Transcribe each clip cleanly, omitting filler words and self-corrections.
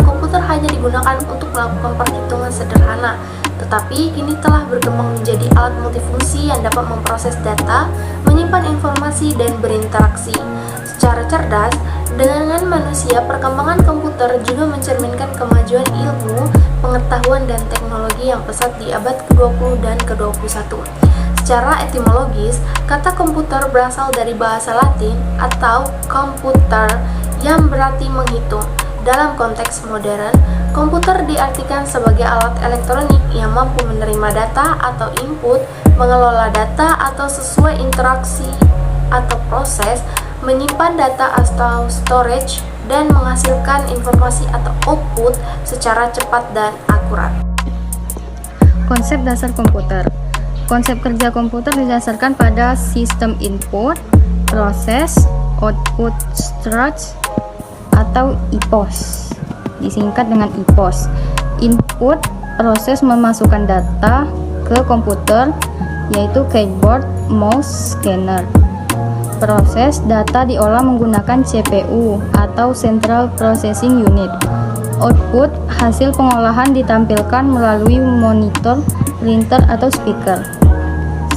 komputer hanya digunakan untuk melakukan perhitungan sederhana, tetapi kini telah berkembang menjadi alat multifungsi yang dapat memproses data, menyimpan informasi, dan berinteraksi secara cerdas dengan manusia. Perkembangan komputer juga mencerminkan kemajuan ilmu, pengetahuan, dan teknologi yang pesat di abad ke-20 dan ke-21. Secara etimologis, kata komputer berasal dari bahasa Latin atau computer yang berarti menghitung. Dalam konteks modern, komputer diartikan sebagai alat elektronik yang mampu menerima data atau input, mengelola data atau sesuai interaksi atau proses, menyimpan data atau storage, dan menghasilkan informasi atau output secara cepat dan akurat. Konsep dasar komputer. Konsep kerja komputer didasarkan pada sistem input, proses, output structure atau IPOS, disingkat dengan IPOS. Input, proses memasukkan data ke komputer, yaitu keyboard, mouse, scanner. Proses, data diolah menggunakan CPU atau Central Processing Unit. Output, hasil pengolahan ditampilkan melalui monitor, printer, atau speaker.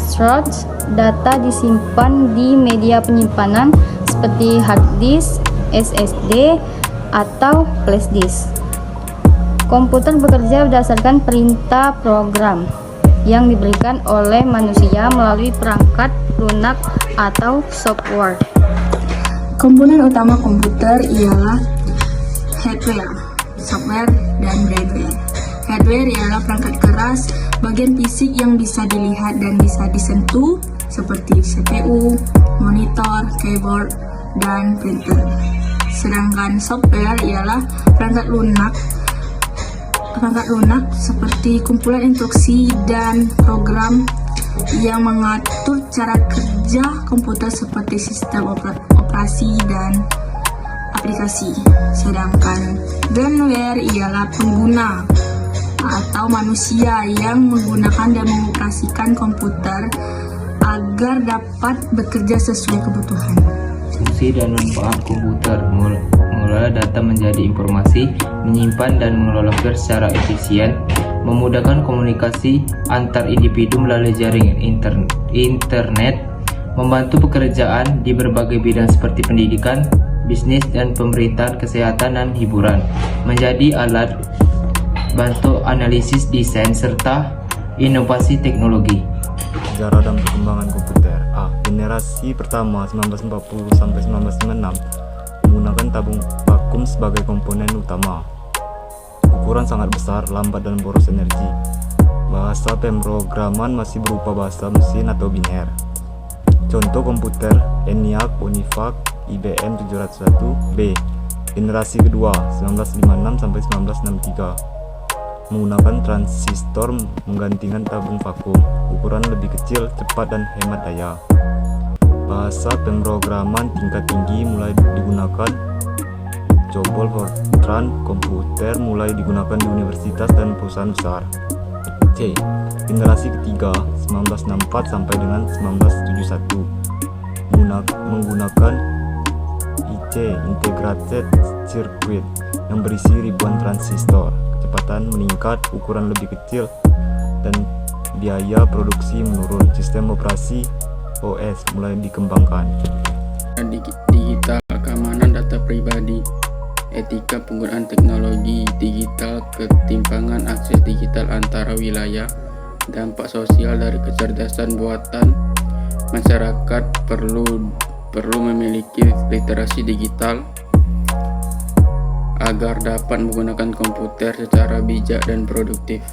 Storage, data disimpan di media penyimpanan seperti hard disk, SSD, atau flash disk. Komputer bekerja berdasarkan perintah program yang diberikan oleh manusia melalui perangkat lunak atau software. Komponen utama komputer ialah hardware, software, dan hardware. Hardware ialah perangkat keras, bagian fisik yang bisa dilihat dan bisa disentuh seperti CPU, monitor, keyboard, dan printer. Sedangkan software ialah perangkat lunak seperti kumpulan instruksi dan program yang mengatur cara kerja komputer seperti sistem operasi dan aplikasi. Sedangkan firmware ialah pengguna atau manusia yang menggunakan dan mengoperasikan komputer agar dapat bekerja sesuai kebutuhan. Fungsi dan manfaat komputer: mengelola data menjadi informasi, menyimpan dan mengelola file secara efisien, memudahkan komunikasi antar individu melalui jaringan internet, membantu pekerjaan di berbagai bidang seperti pendidikan, bisnis dan pemerintahan, kesehatan dan hiburan, menjadi alat bantu analisis desain serta inovasi teknologi. Sejarah dan perkembangan komputer. Generasi pertama 1940 sampai 1996 menggunakan tabung vakum sebagai komponen utama. Ukuran sangat besar, lambat dan boros energi. Bahasa pemrograman masih berupa bahasa mesin atau biner. Contoh komputer ENIAC, UNIVAC, IBM 701B. Generasi kedua 1956 sampai 1963 menggunakan transistor menggantikan tabung vakum. Ukuran lebih kecil, cepat dan hemat daya. Bahasa pemrograman tingkat tinggi mulai digunakan. COBOL, Fortran, komputer mulai digunakan di universitas dan perusahaan besar. C. Generasi ketiga 1964 sampai dengan 1971 menggunakan IC, Integrated Circuit, yang berisi ribuan transistor. Kecepatan meningkat, ukuran lebih kecil, dan biaya produksi menurun. Sistem operasi OS mulai dikembangkan. Digital, keamanan data pribadi, etika penggunaan teknologi digital, ketimpangan akses digital antara wilayah, dampak sosial dari kecerdasan buatan. Masyarakat perlu memiliki literasi digital agar dapat menggunakan komputer secara bijak dan produktif.